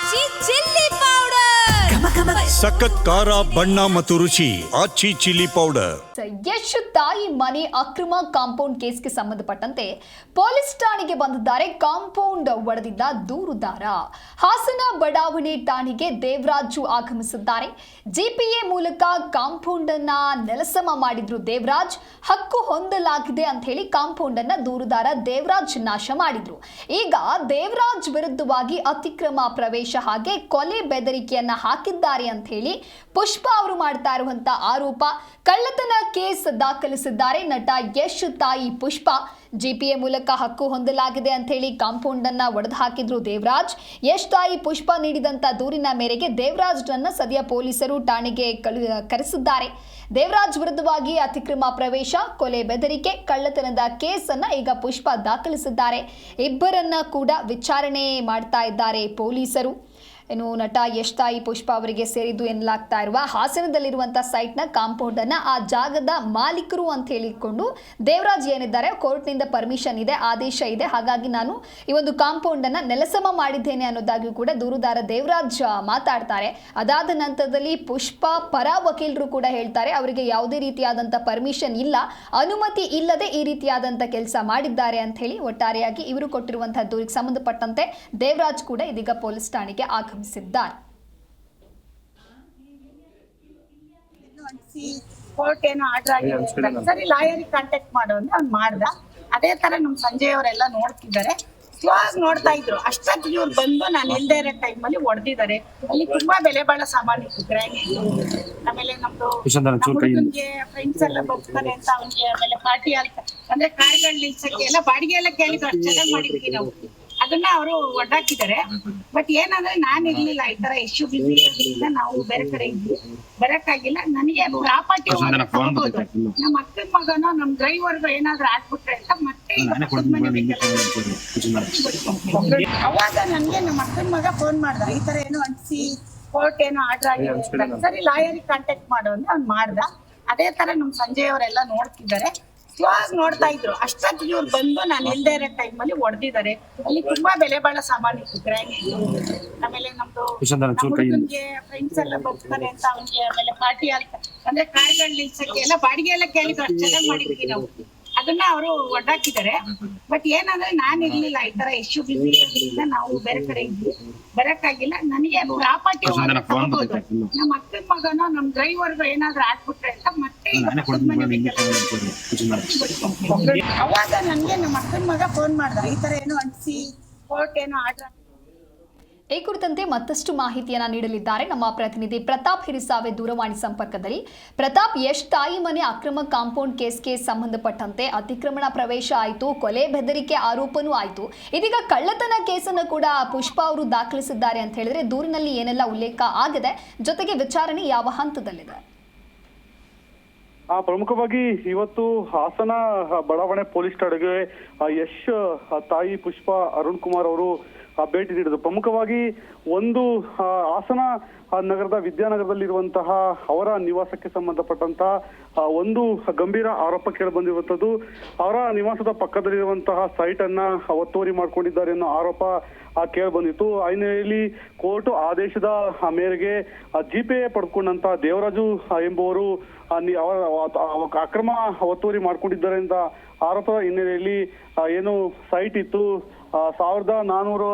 ಆಚಿ chilli powder ಸಖತ್ ಖಾರ ಬಣ್ಣ ಮತ್ತು ರುಚಿ ಆಚಿ ಚಿಲ್ಲಿ ಪೌಡರ್. ಯಶ್ ತಾಯಿ ಮನೆ ಅಕ್ರಮ ಕಾಂಪೌಂಡ್ ಕೇಸ್ಗೆ ಸಂಬಂಧಪಟ್ಟಂತೆ ಪೊಲೀಸ್ ಠಾಣೆಗೆ ಬಂದಿದ್ದಾರೆ ಕಾಂಪೌಂಡ್ ಒಡೆದಿದ್ದ ದೂರುದಾರ. ಹಾಸನ ಬಡಾವಣೆ ಠಾಣೆಗೆ ದೇವರಾಜು ಆಗಮಿಸಿದ್ದಾರೆ. ಜಿಪಿಎ ಮೂಲಕ ಕಾಂಪೌಂಡ್ ಅನ್ನ ನೆಲಸಮ ಮಾಡಿದ್ರು ದೇವರಾಜ್. ಹಕ್ಕು ಹೊಂದಲಾಗಿದೆ ಅಂತ ಹೇಳಿ ಕಾಂಪೌಂಡ್ ಅನ್ನ ದೂರುದಾರ ದೇವರಾಜ್ ನಾಶ ಮಾಡಿದ್ರು. ಈಗ ದೇವರಾಜ್ ವಿರುದ್ಧವಾಗಿ ಅತಿಕ್ರಮ ಪ್ರವೇಶ ಹಾಗೆ ಕೊಲೆ ಬೆದರಿಕೆಯನ್ನ ಹಾಕಿದ್ದಾರೆ ಅಂತ ಹೇಳಿ ಪುಷ್ಪ ಅವರು ಮಾಡ್ತಾ ಇರುವಂತ ಆರೋಪ. ಕಳ್ಳತನ ಕೇಸ್ ದಾಖಲಿಸಿದ್ದಾರೆ ನಟ ಯಶ್ ತಾಯಿ ಪುಷ್ಪ. ಜಿಪಿಎ ಮೂಲಕ ಹಕ್ಕು ಹೊಂದಲಾಗಿದೆ ಅಂತ ಹೇಳಿ ಕಾಂಪೌಂಡ್ ಅನ್ನ ಒಡೆದು ಹಾಕಿದ್ರು ದೇವರಾಜ್. ಯಶ್ ತಾಯಿ ಪುಷ್ಪ ನೀಡಿದಂತ ದೂರಿನ ಮೇರೆಗೆ ದೇವರಾಜ್ನನ್ನ ಸದ್ಯ ಪೊಲೀಸರು ಠಾಣೆಗೆ ಕರೆಸಿದ್ದಾರೆ. ದೇವರಾಜ್ ವಿರುದ್ಧವಾಗಿ ಅತಿಕ್ರಮ ಪ್ರವೇಶ, ಕೊಲೆ ಬೆದರಿಕೆ, ಕಳ್ಳತನದ ಕೇಸ್ ಅನ್ನ ಈಗ ಪುಷ್ಪ ದಾಖಲಿಸಿದ್ದಾರೆ. ಇಬ್ಬರನ್ನ ಕೂಡ ವಿಚಾರಣೆ ಮಾಡ್ತಾ ಇದ್ದಾರೆ ಪೊಲೀಸರು. ಇನ್ನು ನಟ ಯಶ್ ತಾಯಿ ಪುಷ್ಪ ಅವರಿಗೆ ಸೇರಿದ್ದು ಎನ್ನಲಾಗ್ತಾ ಇರುವ ಹಾಸನದಲ್ಲಿರುವಂತಹ ಸೈಟ್ನ ಕಾಂಪೌಂಡ್ ಅನ್ನ ಆ ಜಾಗದ ಮಾಲೀಕರು ಅಂತ ಹೇಳಿಕೊಂಡು ದೇವರಾಜ್ ಏನಿದ್ದಾರೆ ಕೋರ್ಟ್ನಿಂದ ಪರ್ಮಿಷನ್ ಇದೆ, ಆದೇಶ ಇದೆ, ಹಾಗಾಗಿ ನಾನು ಈ ಒಂದು ಕಾಂಪೌಂಡ್ ಅನ್ನ ನೆಲಸಮ ಮಾಡಿದ್ದೇನೆ ಅನ್ನೋದಾಗಿಯೂ ಕೂಡ ದೂರುದಾರ ದೇವರಾಜ್ ಮಾತಾಡ್ತಾರೆ. ಅದಾದ ನಂತರದಲ್ಲಿ ಪುಷ್ಪ ಪರ ವಕೀಲರು ಕೂಡ ಹೇಳ್ತಾರೆ ಅವರಿಗೆ ಯಾವುದೇ ರೀತಿಯಾದಂಥ ಪರ್ಮಿಷನ್ ಇಲ್ಲ, ಅನುಮತಿ ಇಲ್ಲದೆ ಈ ರೀತಿಯಾದಂಥ ಕೆಲಸ ಮಾಡಿದ್ದಾರೆ ಅಂತ ಹೇಳಿ. ಒಟ್ಟಾರೆಯಾಗಿ ಇವರು ಕೊಟ್ಟಿರುವಂತಹ ದೂರಿಗೆ ಸಂಬಂಧಪಟ್ಟಂತೆ ದೇವರಾಜ್ ಕೂಡ ಇದೀಗ ಪೊಲೀಸ್ ಠಾಣೆಗೆ ಆಗಮಿಸಿದ್ದಾರೆ. ಕೋರ್ಟ್ ಏನೋ ಆರ್ಡರ್ ಆಗಿದೆ, ಸರಿ ಲಾಯರಿಗೆ ಕಾಂಟ್ಯಾಕ್ಟ್ ಮಾಡು ಅಂತ ಅವ್ನು ಮಾಡ್ದ. ಅದೇ ತರ ನಮ್ ಸಂಜಯ್ ಅವರೆಲ್ಲ ನೋಡ್ತಿದ್ದಾರೆ, ಸ್ಲೋ ಆಗಿ ನೋಡ್ತಾ ಇದ್ರು. ಅಷ್ಟೊತ್ತಿಗೆ ಇವ್ರು ಬಂದು ನಾನು ಇಲ್ದೇ ಇರೋ ಟೈಮ್ ಅಲ್ಲಿ ಹೊಡೆದಿದ್ದಾರೆ. ಅಲ್ಲಿ ತುಂಬಾ ಬೆಲೆ ಬಾಳ ಸಾಮಾನು ಇತ್ತು, ಗ್ರ್ಯಾಂಡ್. ಆಮೇಲೆ ನಮ್ದು ಹುಡುಗನ್ಗೆ ಫ್ರೆಂಡ್ಸ್ ಎಲ್ಲ ಬರ್ತಾರೆ ಅಂತ ಅವ್ನಿಗೆ, ಆಮೇಲೆ ಪಾರ್ಟಿ ಅಂತ ಅಂದ್ರೆ ಕಾರ್ಗಳು ನಿಲ್ಸಕ್ಕೆ ಎಲ್ಲ ಬಾಡಿಗೆ ಎಲ್ಲ ಕೇಳಿದ್ರು. ಅಷ್ಟು ಚೆನ್ನಾಗಿ ಮಾಡಿದ್ವಿ ನಾವು, ಅದನ್ನ ಅವರು ಒಡ್ಡಾಕಿದ್ದಾರೆ. ಬಟ್ ಏನಂದ್ರೆ ನಾನು ಇರ್ಲಿಲ್ಲ, ಈ ತರ ಎಷ್ಟು ಬಿಸಿ ಇರೋದ್ರಿಂದ ನಾವು ಬೇರೆ ಕಡೆ ಇದ್ವಿ, ಬರಕ್ಕಾಗಿಲ್ಲ. ನನಗೆ ಪ್ರಾಪರ್ಟಿ ನಮ್ಮ ಅಕ್ಕನ ಮಗನೋ ನಮ್ ಡ್ರೈವರ್ಗೂ ಏನಾದ್ರು ಆಗ್ಬಿಟ್ರೆ ಅಂತ ಮತ್ತೆ ಅವಾಗ ನನ್ಗೆ ನಮ್ಮ ಅಕ್ಕನ ಮಗ ಫೋನ್ ಮಾಡ್ದ, ಈ ತರ ಏನೋ ಅಂಟಿಸಿ ಕೋರ್ಟ್ ಏನೋ ಆರ್ಡರ್ ಆಗಿದೆ, ಸರಿ ಲಾಯರಿಗೆ ಕಾಂಟ್ಯಾಕ್ಟ್ ಮಾಡು ಅಂತ ಅವ್ನು ಮಾಡ್ದ. ಅದೇ ತರ ನಮ್ ಸಂಜಯ್ ಅವರೆಲ್ಲ ನೋಡ್ತಿದ್ದಾರೆ, ಸ್ಲೋ ಆಗಿ ನೋಡ್ತಾ ಇದ್ರು. ಅಷ್ಟೊತ್ತಿಗೆ ಇವ್ರು ಬಂದು ನಾನು ಇಲ್ದೇ ಇರೋ ಟೈಮ್ ಅಲ್ಲಿ ಹೊಡೆದಿದ್ದಾರೆ. ಅಲ್ಲಿ ತುಂಬಾ ಬೆಲೆ ಬಾಳ ಸಾಮಾನು ಇತ್ತು, ಗ್ರ್ಯಾಂಡ್. ಆಮೇಲೆ ನಮ್ದು ಹುಡುಗನ್ಗೆ ಫ್ರೆಂಡ್ಸ್ ಎಲ್ಲ ಬರ್ತಾರೆ ಅಂತ ಅವ್ನಿಗೆ, ಆಮೇಲೆ ಪಾರ್ಟಿ ಅಂತ ಅಂದ್ರೆ ಕಾರ್ಗಳು ನಿಲ್ಸಕ್ಕೆ ಎಲ್ಲ ಬಾಡಿಗೆ ಎಲ್ಲ ಕೇಳಿದ್ರು. ಅಷ್ಟು ಚೆನ್ನಾಗಿ ಮಾಡಿದ್ವಿ ನಾವು, ಅದನ್ನ ಅವರು ಒಡ್ಡಾಕಿದ್ದಾರೆ. ಬಟ್ ಏನಂದ್ರೆ ನಾನು ಇರ್ಲಿಲ್ಲ, ಈ ತರ ಎಷ್ಟು ಬಿಸಿ ಇರೋದ್ರಿಂದ ನಾವು ಬೇರೆ ಕಡೆ ಇದ್ವಿ, ಬರಕ್ಕಾಗಿಲ್ಲ. ನನಗೆ ಪ್ರಾಪರ್ಟಿ ನಮ್ಮ ಅಕ್ಕನ ಮಗನೋ ನಮ್ ಡ್ರೈವರ್ಗೂ ಏನಾದ್ರು ಆಗ್ಬಿಟ್ರೆ ಅಂತ ಮತ್ತೆ ಅವಾಗ ನನ್ಗೆ ನಮ್ಮ ಅಕ್ಕನ ಮಗ ಫೋನ್ ಮಾಡ್ದ, ಈ ತರ ಏನೋ ಅಂಟಿಸಿ ಕೋರ್ಟ್ ಏನೋ ಆರ್ಡರ್. ಈ ಕುರಿತಂತೆ ಮತ್ತಷ್ಟು ಮಾಹಿತಿಯನ್ನ ನೀಡಲಿದ್ದಾರೆ ನಮ್ಮ ಪ್ರತಿನಿಧಿ ಪ್ರತಾಪ್ ಹಿರಿಸಾವೆ ದೂರವಾಣಿ ಸಂಪರ್ಕದಲ್ಲಿ. ಪ್ರತಾಪ್, ಯಶ್ ತಾಯಿ ಮನೆ ಅಕ್ರಮ ಕಾಂಪೌಂಡ್ ಕೇಸ್ಗೆ ಸಂಬಂಧಪಟ್ಟಂತೆ ಅತಿಕ್ರಮಣ ಪ್ರವೇಶ ಆಯಿತು, ಕೊಲೆ ಬೆದರಿಕೆ ಆರೋಪನೂ ಆಯಿತು, ಇದೀಗ ಕಳ್ಳತನ ಕೇಸನ್ನು ಕೂಡ ಪುಷ್ಪ ಅವರು ದಾಖಲಿಸಿದ್ದಾರೆ ಅಂತ ಹೇಳಿದ್ರೆ ದೂರಿನಲ್ಲಿ ಏನೆಲ್ಲ ಉಲ್ಲೇಖ ಆಗಿದೆ, ಜೊತೆಗೆ ವಿಚಾರಣೆ ಯಾವ ಹಂತದಲ್ಲಿದೆ? ಪ್ರಮುಖವಾಗಿ ಇವತ್ತು ಹಾಸನ ಬಡಾವಣೆ ಪೊಲೀಸ್ ಠಾಣೆಗೆ ಯಶ್ ತಾಯಿ ಪುಷ್ಪ ಅರುಣ್ ಕುಮಾರ್ ಅವರು ಭೇಟಿ ನೀಡಿದ್ರು. ಪ್ರಮುಖವಾಗಿ ಒಂದು ಹಾಸನ ನಗರದ ವಿದ್ಯಾನಗರದಲ್ಲಿರುವಂತಹ ಅವರ ನಿವಾಸಕ್ಕೆ ಸಂಬಂಧಪಟ್ಟಂತಹ ಒಂದು ಗಂಭೀರ ಆರೋಪ ಕೇಳಿ ಬಂದಿರುವಂತದ್ದು. ಅವರ ನಿವಾಸದ ಪಕ್ಕದಲ್ಲಿರುವಂತಹ ಸೈಟ್ ಅನ್ನ ಒತ್ತುವರಿ ಮಾಡ್ಕೊಂಡಿದ್ದಾರೆ ಅನ್ನೋ ಆರೋಪ ಕೇಳಿ ಬಂದಿತ್ತು. ಆ ಹಿನ್ನೆಲೆಯಲ್ಲಿ ಕೋರ್ಟ್ ಆದೇಶದ ಮೇರೆಗೆ ಜಿಪಿಎ ಪಡ್ಕೊಂಡಂತ ದೇವರಾಜು ಎಂಬುವರು ಅಕ್ರಮ ಒತ್ತುವರಿ ಮಾಡ್ಕೊಂಡಿದ್ದಾರೆ ಅಂತ ಆರೋಪದ ಹಿನ್ನೆಲೆಯಲ್ಲಿ ಏನು ಸೈಟ್ ಇತ್ತು 1400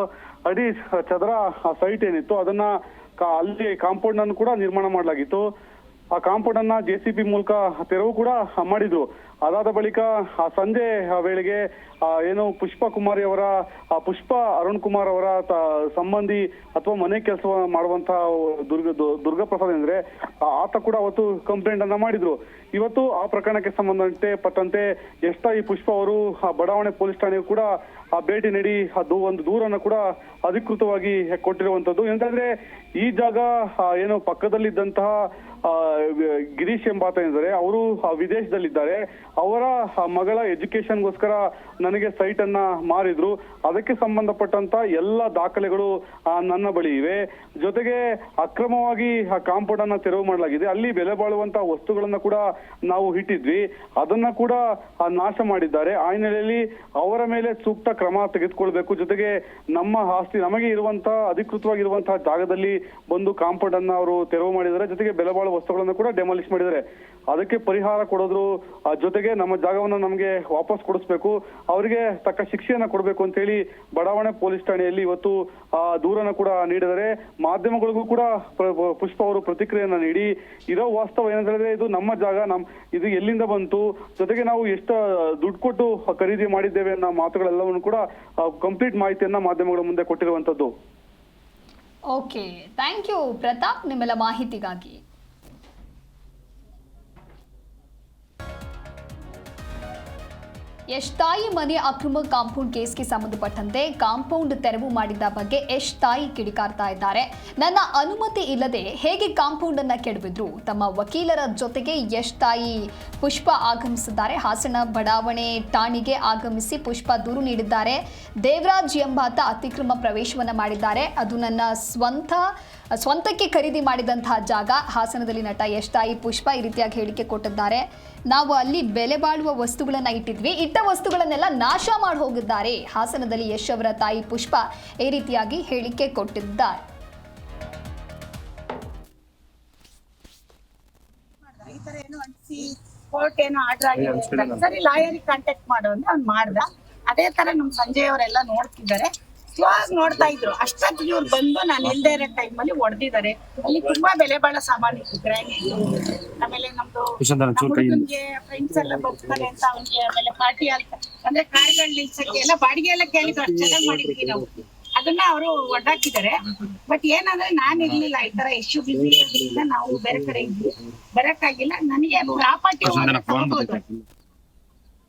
ಅಡಿ ಚದರ ಸೈಟ್ ಏನಿತ್ತು ಅದನ್ನ ಅಲ್ಲಿ ಕಾಂಪೌಂಡ್ ಅನ್ನು ಕೂಡ ನಿರ್ಮಾಣ ಮಾಡಲಾಗಿತ್ತು. ಆ ಕಾಂಪೌಂಡ್ ಅನ್ನ JCB ಮೂಲಕ ತೆರವು ಕೂಡ ಮಾಡಿದ್ರು. ಅದಾದ ಬಳಿಕ ಸಂಜೆ ವೇಳೆಗೆ ಏನು ಪುಷ್ಪ ಅರುಣ್ ಕುಮಾರ್ ಅವರ ಸಂಬಂಧಿ ಅಥವಾ ಮನೆ ಕೆಲಸ ಮಾಡುವಂತಹ ದುರ್ಗಪ್ರಸಾದ್ ಅಂದ್ರೆ ಆತ ಕೂಡ ಅವತ್ತು ಕಂಪ್ಲೇಂಟ್ ಅನ್ನ ಮಾಡಿದ್ರು. ಇವತ್ತು ಆ ಪ್ರಕರಣಕ್ಕೆ ಸಂಬಂಧಪಟ್ಟಂತೆ ಯಶ್ ತಾಯಿ ಪುಷ್ಪ ಅವರು ಬಡಾವಣೆ ಪೊಲೀಸ್ ಠಾಣೆಗೂ ಕೂಡ ಭೇಟಿ ನೀಡಿ ಅದು ಒಂದು ದೂರನ್ನ ಕೂಡ ಅಧಿಕೃತವಾಗಿ ಕೊಟ್ಟಿರುವಂತದ್ದು. ಎಂತಂದ್ರೆ ಈ ಜಾಗ ಏನು ಪಕ್ಕದಲ್ಲಿದ್ದಂತಹ ಗಿರೀಶ್ ಎಂಬಾತ ಎಂದರೆ ಅವರು ವಿದೇಶದಲ್ಲಿದ್ದಾರೆ. ಅವರ ಮಗಳ ಎಜುಕೇಶನ್ಗೋಸ್ಕರ ನನಗೆ ಸೈಟ್ ಅನ್ನ ಮಾರಿದ್ರು. ಅದಕ್ಕೆ ಸಂಬಂಧಪಟ್ಟಂತ ಎಲ್ಲ ದಾಖಲೆಗಳು ನನ್ನ ಬಳಿ ಇವೆ. ಜೊತೆಗೆ ಅಕ್ರಮವಾಗಿ ಆ ಕಾಂಪೌಂಡ್ ಅನ್ನ ತೆರವು ಮಾಡಲಾಗಿದೆ. ಅಲ್ಲಿ ಬೆಲೆ ಬಾಳುವಂತಹ ವಸ್ತುಗಳನ್ನ ಕೂಡ ನಾವು ಇಟ್ಟಿದ್ವಿ, ಅದನ್ನ ಕೂಡ ನಾಶ ಮಾಡಿದ್ದಾರೆ. ಆ ಹಿನ್ನೆಲೆಯಲ್ಲಿ ಅವರ ಮೇಲೆ ಸೂಕ್ತ ಕ್ರಮ ತೆಗೆದುಕೊಳ್ಬೇಕು. ಜೊತೆಗೆ ನಮ್ಮ ಆಸ್ತಿ ನಮಗೆ ಇರುವಂತಹ ಅಧಿಕೃತವಾಗಿರುವಂತಹ ಜಾಗದಲ್ಲಿ ಬಂದು ಕಾಂಪೌಂಡ್ ಅನ್ನ ಅವರು ತೆರವು ಮಾಡಿದ್ದಾರೆ. ಜೊತೆಗೆ ಬೆಲೆ ಬಾಳುವ ವಸ್ತುಗಳನ್ನು ಕೂಡ ಡೆಮಾಲಿಷ್ ಮಾಡಿದ್ದಾರೆ. ಅದಕ್ಕೆ ಪರಿಹಾರ ಕೊಡೋದ್ರ ಜೊತೆಗೆ ನಮ್ಮ ಜಾಗವನ್ನು ನಮಗೆ ವಾಪಸ್ ಕೊಡಿಸ್ಬೇಕು, ಅವರಿಗೆ ತಕ್ಕ ಶಿಕ್ಷೆಯನ್ನ ಕೊಡಬೇಕು ಅಂತ ಹೇಳಿ ಬಡಾವಣೆ ಪೊಲೀಸ್ ಠಾಣೆಯಲ್ಲಿ ಇವತ್ತು ದೂರನ್ನ ಕೂಡ ನೀಡಿದರೆ ಮಾಧ್ಯಮಗಳಿಗೂ ಕೂಡ ಪುಷ್ಪ ಅವರು ಪ್ರತಿಕ್ರಿಯೆಯನ್ನ ನೀಡಿ ಇರೋ ವಾಸ್ತವ ಏನಂದ್ರೆ ಇದು ನಮ್ಮ ಜಾಗ, ಇದು ಎಲ್ಲಿಂದ ಬಂತು, ಜೊತೆಗೆ ನಾವು ಎಷ್ಟು ದುಡ್ಡು ಕೊಟ್ಟು ಖರೀದಿ ಮಾಡಿದ್ದೇವೆ ಅನ್ನೋ ಮಾತುಗಳೆಲ್ಲವನ್ನು ಕೂಡ ಕಂಪ್ಲೀಟ್ ಮಾಹಿತಿಯನ್ನ ಮಾಧ್ಯಮಗಳ ಮುಂದೆ ಕೊಟ್ಟಿರುವಂತದ್ದು. ಓಕೆ, ಥ್ಯಾಂಕ್ ಯು ಪ್ರತಾಪ್ ನಿಮ್ಮೆಲ್ಲ ಮಾಹಿತಿಗಾಗಿ. ಯಶ್ ತಾಯಿ ಮನೆ ಅಕ್ರಮ ಕಾಂಪೌಂಡ್ ಕೇಸ್ಗೆ ಸಂಬಂಧಪಟ್ಟಂತೆ ಕಾಂಪೌಂಡ್ ತೆರವು ಮಾಡಿದ ಬಗ್ಗೆ ಯಶ್ ತಾಯಿ ಕಿಡಿಕಾರ್ತಾ ಇದ್ದಾರೆ. ನನ್ನ ಅನುಮತಿ ಇಲ್ಲದೆ ಹೇಗೆ ಕಾಂಪೌಂಡ್ ಅನ್ನ ಕೆಡವಿದ್ರು? ತಮ್ಮ ವಕೀಲರ ಜೊತೆಗೆ ಯಶ್ ತಾಯಿ ಪುಷ್ಪ ಆಗಮಿಸಿದ್ದಾರೆ. ಹಾಸನ ಬಡಾವಣೆ ಠಾಣೆಗೆ ಆಗಮಿಸಿ ಪುಷ್ಪ ದೂರು ನೀಡಿದ್ದಾರೆ. ದೇವರಾಜ್ ಎಂಬಾತ ಅತಿಕ್ರಮ ಪ್ರವೇಶವನ್ನ ಮಾಡಿದ್ದಾರೆ. ಅದು ನನ್ನ ಸ್ವಂತಕ್ಕೆ ಖರೀದಿ ಮಾಡಿದಂತಹ ಜಾಗ. ಹಾಸನದಲ್ಲಿ ನಟ ಯಶ್ ತಾಯಿ ಪುಷ್ಪ ಈ ರೀತಿಯಾಗಿ ಹೇಳಿಕೆ ಕೊಟ್ಟಿದ್ದಾರೆ. ನಾವು ಅಲ್ಲಿ ಬೆಲೆ ಬಾಳುವ ವಸ್ತುಗಳನ್ನ ಇಟ್ಟಿದ್ವಿ, ಇಟ್ಟ ವಸ್ತುಗಳನ್ನೆಲ್ಲ ನಾಶ ಮಾಡಿ ಹೋಗಿದ್ದಾರೆ. ಹಾಸನದಲ್ಲಿ ಯಶ್ ಅವರ ತಾಯಿ ಪುಷ್ಪ ಈ ರೀತಿಯಾಗಿ ಹೇಳಿಕೆ ಕೊಟ್ಟಿದ್ದಾರೆ. ಈ ತರ ಏನೋ ಅನ್ಸಿ ಕೋರ್ಟ್ ಏನೋ ಆರ್ಡರ್ ಆಗಿದೆ, ಸರಿ ಲಾಯರಿಗೆ ಕಾಂಟ್ಯಾಕ್ಟ್ ಮಾಡು ಅಂತ ಅವ್ನು ಮಾಡ್ದ. ಅದೇ ತರ ನಮ್ ಸಂಜಯ್ ಅವರೆಲ್ಲ ನೋಡ್ತಿದ್ದಾರೆ, ಸ್ಲೋ ಆಗಿ ನೋಡ್ತಾ ಇದ್ರು. ಅಷ್ಟೊತ್ತಿಗೆ ಇವ್ರು ಬಂದು ನಾನು ಇಲ್ದೇ ಇರೋ ಟೈಮ್ ಅಲ್ಲಿ ಹೊಡೆದಿದ್ದಾರೆ. ಅಲ್ಲಿ ತುಂಬಾ ಬೆಲೆ ಬಾಳೋ ಸಾಮಾನು ಇತ್ತು, ಗ್ರಾನೈಟ್, ಆಮೇಲೆ ನಮ್ದು ಹುಡುಗನ್ಗೆ ಫ್ರೆಂಡ್ಸ್ ಎಲ್ಲ ಬರ್ತಾರೆ ಅಂತ ಅವ್ನಿಗೆ, ಆಮೇಲೆ ಪಾರ್ಟಿ ಅಂತ ಅಂದ್ರೆ ಕಾರ್ಗಳು ನಿಲ್ಸಕ್ಕೆ ಎಲ್ಲ ಬಾಡಿಗೆ ಎಲ್ಲ ಕೇಳಿದ್ರು. ಅಷ್ಟು ಚೆನ್ನಾಗಿ ಮಾಡಿದ್ವಿ ನಾವು, ಅದನ್ನ ಅವರು ಒಡ್ಡಾಕಿದ್ದಾರೆ. ಬಟ್ ಏನಂದ್ರೆ ನಾನ್ ಇರ್ಲಿಲ್ಲ, ಈ ತರ ಎಷ್ಟು ಬಿಸಿ ಇರೋದ್ರಿಂದ ನಾವು ಬೇರೆ ಕಡೆ ಇದ್ವಿ, ಬರಕ್ಕಾಗಿಲ್ಲ. ನನಗೆ ಪ್ರಾಪರ್ಟಿ